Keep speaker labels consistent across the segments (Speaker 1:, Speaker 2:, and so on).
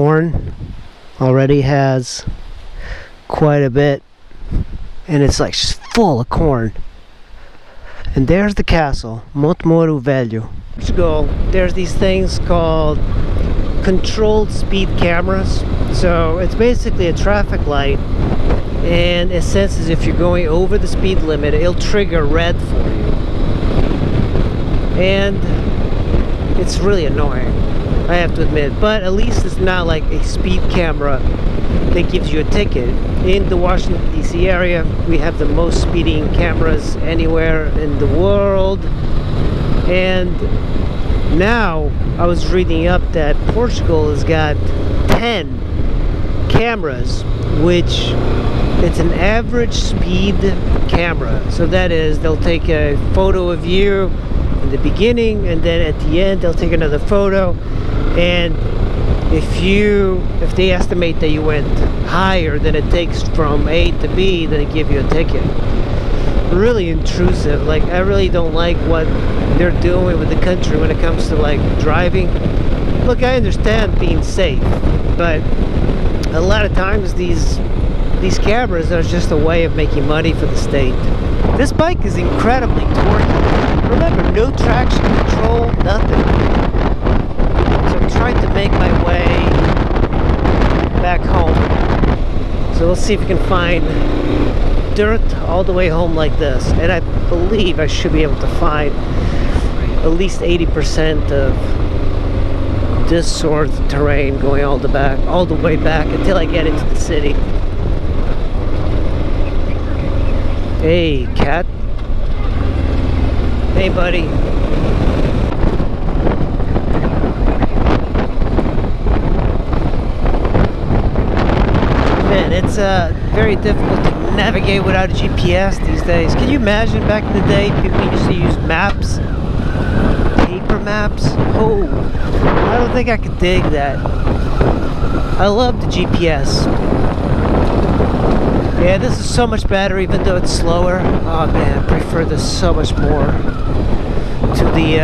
Speaker 1: corn. Already has quite a bit, and it's like just full of corn. And there's the castle, Moro Velho. Portugal, there's these things called controlled speed cameras. So it's basically a traffic light, and it senses if you're going over the speed limit, it'll trigger red for you. And it's really annoying, I have to admit, but at least it's not like a speed camera that gives you a ticket. In the Washington DC area, we have the most speeding cameras anywhere in the world. And now I was reading up that Portugal has got 10 cameras, which it's an average speed camera. So that is, they'll take a photo of you in the beginning, and then at the end they'll take another photo, and if they estimate that you went higher than it takes from A to B, then they give you a ticket. Really intrusive. Like, I really don't like what they're doing with the country when it comes to like driving. Look, I understand being safe, but a lot of times these cameras are just a way of making money for the state. This bike is incredibly torquey. Remember, no traction control, nothing. So I'm trying to make my way back home. So let's see if we can find dirt all the way home like this. And I believe I should be able to find at least 80% of this sort of terrain going all the way back until I get into the city. Hey, cat. Hey, buddy. Man, it's very difficult to navigate without a GPS these days. Can you imagine back in the day, people used to use maps? Paper maps? Oh, I don't think I could dig that. I love the GPS. Yeah, this is so much better, even though it's slower. Oh man, I prefer this so much more to the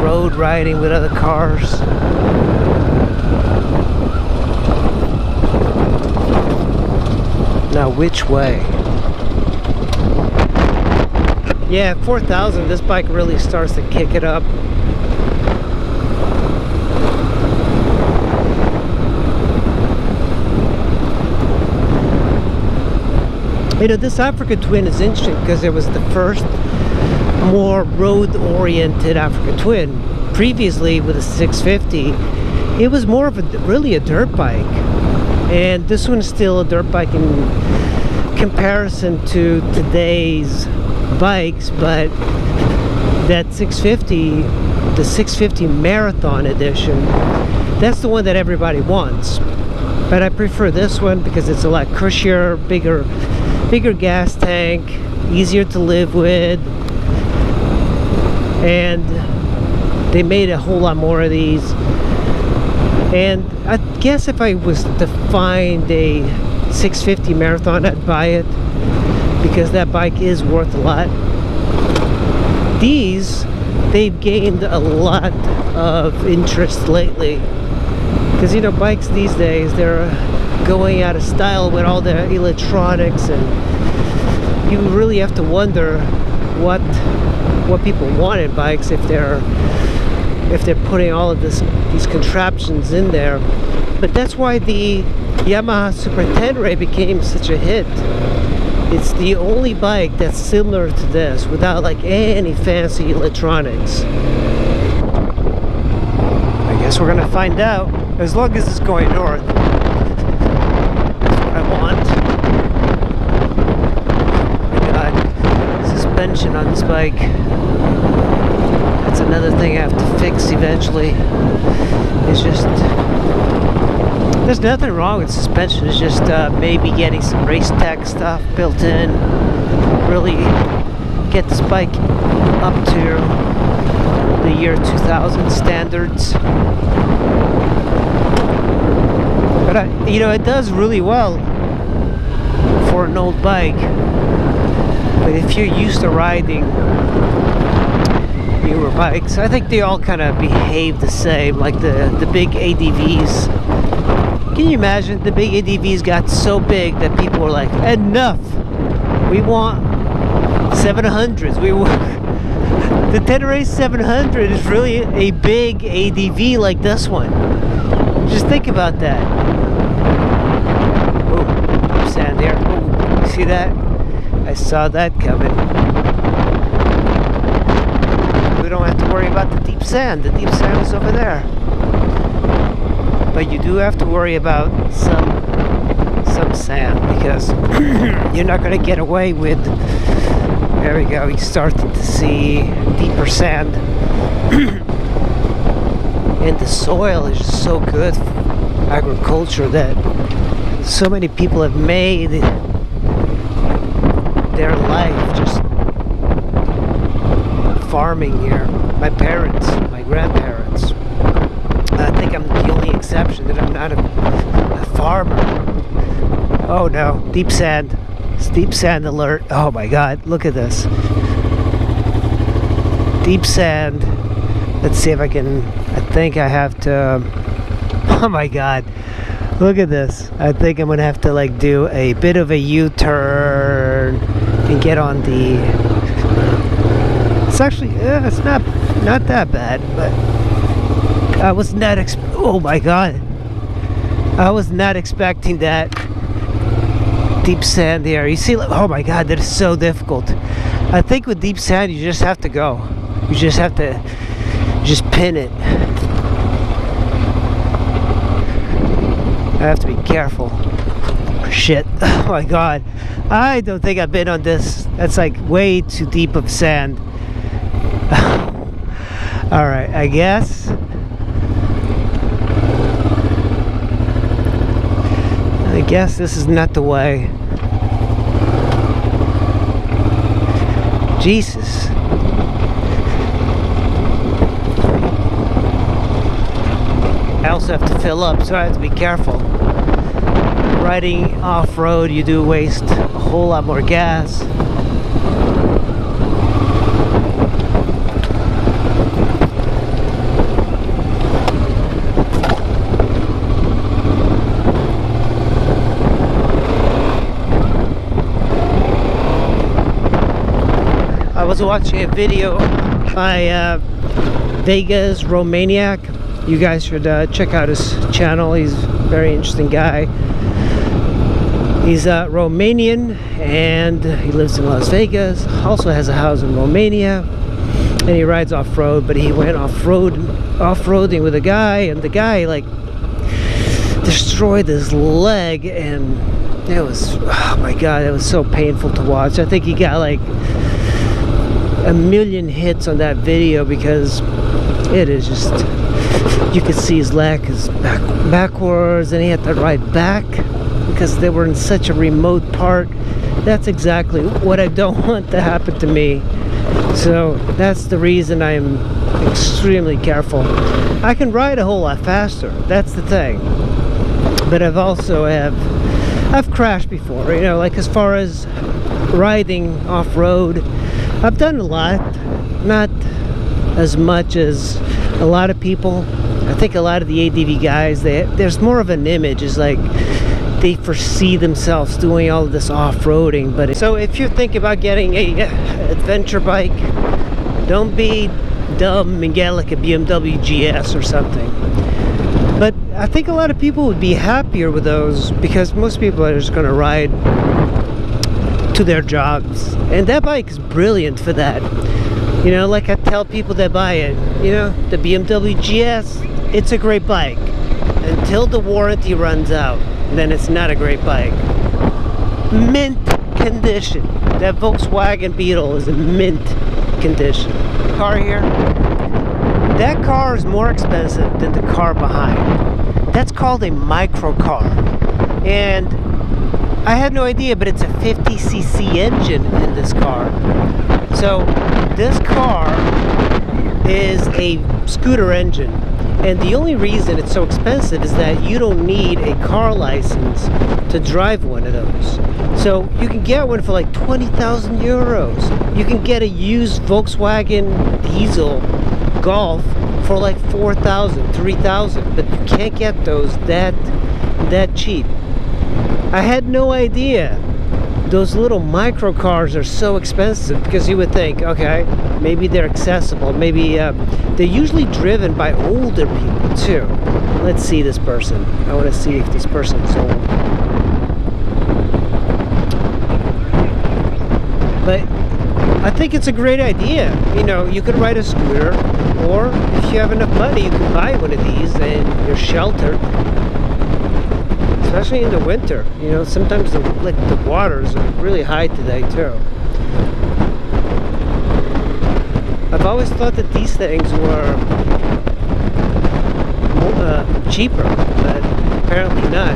Speaker 1: road riding with other cars. Now, which way? Yeah, 4,000, this bike really starts to kick it up. You know, this Africa Twin is interesting because it was the first more road-oriented Africa Twin. Previously, with a 650, it was more of really a dirt bike. And this one is still a dirt bike in comparison to today's bikes, but that 650, the 650 Marathon Edition, that's the one that everybody wants. But I prefer this one because it's a lot cushier, bigger gas tank, easier to live with, and they made a whole lot more of these. And I guess if I was to find a 650 Marathon, I'd buy it because that bike is worth a lot. These, they've gained a lot of interest lately because, you know, bikes these days, they're going out of style with all the electronics, and you really have to wonder what people want in bikes if they're putting all of these contraptions in there. But that's why the Yamaha Super Tenere became such a hit. It's the only bike that's similar to this without like any fancy electronics. I guess we're gonna find out, as long as it's going north. That's what I want. Oh my God, suspension on this bike. That's another thing I have to fix eventually. It's just, there's nothing wrong with suspension. It's just maybe getting some race tech stuff built in. Really get this bike up to the year 2000 standards. But you know, it does really well for an old bike. But if you're used to riding your bikes. I think they all kind of behave the same, like the big ADVs. Can you imagine? The big ADVs got so big that people were like, enough! We want 700s. We want the Tenere 700 is really a big ADV like this one. Just think about that. Oh, sand there. Oh, see that? I saw that coming. We don't have to worry about the deep sand. The deep sand is over there. But you do have to worry about some sand, because you're not going to get away with. There we go. You're starting to see deeper sand. And the soil is just so good for agriculture that so many people have made their life just farming here. My parents, my grandparents. I think I'm the only exception that I'm not a farmer. Oh no, deep sand. Deep sand alert. Oh my god, look at this. Deep sand. Let's see if I can. I think I have to. Oh my god, look at this. I think I'm gonna have to like do a bit of a U-turn and get on the. It's actually, it's not that bad, but I was not. Oh my god, I was not expecting that. Deep sand there. You see, oh my god, that is so difficult. I think with deep sand you just have to go. You just have to just pin it. I have to be careful. Shit. Oh my god. I don't think I've been on this. That's like way too deep of sand. Alright, I guess. I guess this is not the way. Jesus. I also have to fill up, so I have to be careful. Riding off-road, you do waste a whole lot more gas. I was watching a video by vegasromaniac. You guys should check out his channel. He's a very interesting guy. He's Romanian and he lives in Las Vegas. Also has a house in Romania, and he rides off-road. But he went off-roading with a guy, and the guy like destroyed his leg, and it was, oh my god, it was so painful to watch. I think he got like 1 million hits on that video because it is just, you could see his leg is backwards, and he had to ride back because they were in such a remote part. That's exactly what I don't want to happen to me. So that's the reason I am extremely careful. I can ride a whole lot faster, that's the thing, but I've crashed before, you know, like as far as riding off-road. I've done a lot, not as much as a lot of people. I think a lot of the ADV guys, there's more of an image, is like they foresee themselves doing all of this off-roading. But so if you're thinking about getting a adventure bike, don't be dumb and get like a BMW GS or something. But I think a lot of people would be happier with those, because most people are just going to ride to their jobs, and that bike is brilliant for that. You know, like I tell people that buy it, you know, the BMW GS, it's a great bike until the warranty runs out. Then it's not a great bike. Mint condition. That Volkswagen Beetle is in mint condition. Car here, that car is more expensive than the car behind. That's called a micro car, and I had no idea, but it's a 50cc engine in this car. So this car is a scooter engine, and the only reason it's so expensive is that you don't need a car license to drive one of those. So you can get one for like 20,000 euros. You can get a used Volkswagen diesel Golf for like 4,000, 3,000, but you can't get those that cheap. I had no idea those little micro cars are so expensive, because you would think, okay, maybe they're accessible, maybe they're usually driven by older people too. Let's see this person. I want to see if this person's old. But I think it's a great idea. You know, you could ride a scooter, or if you have enough money, you can buy one of these and you're sheltered. Especially in the winter. You know, sometimes the waters are really high today too. I've always thought that these things were cheaper, but apparently not.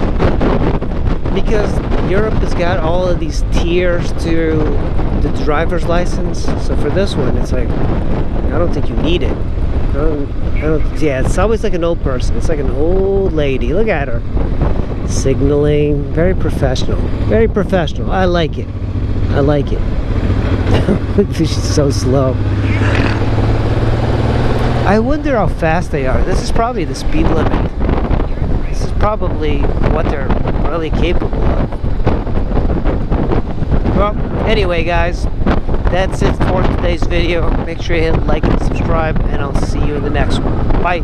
Speaker 1: Because Europe has got all of these tiers to the driver's license. So for this one, it's like, I don't think you need it. Yeah, it's always like an old person. It's like an old lady. Look at her. Signaling. Very professional. Very professional. I like it. I like it. She's so slow. I wonder how fast they are. This is probably the speed limit. This is probably what they're really capable of. Well, anyway guys, that's it for today's video. Make sure you hit like and subscribe, and I'll see you in the next one. Bye.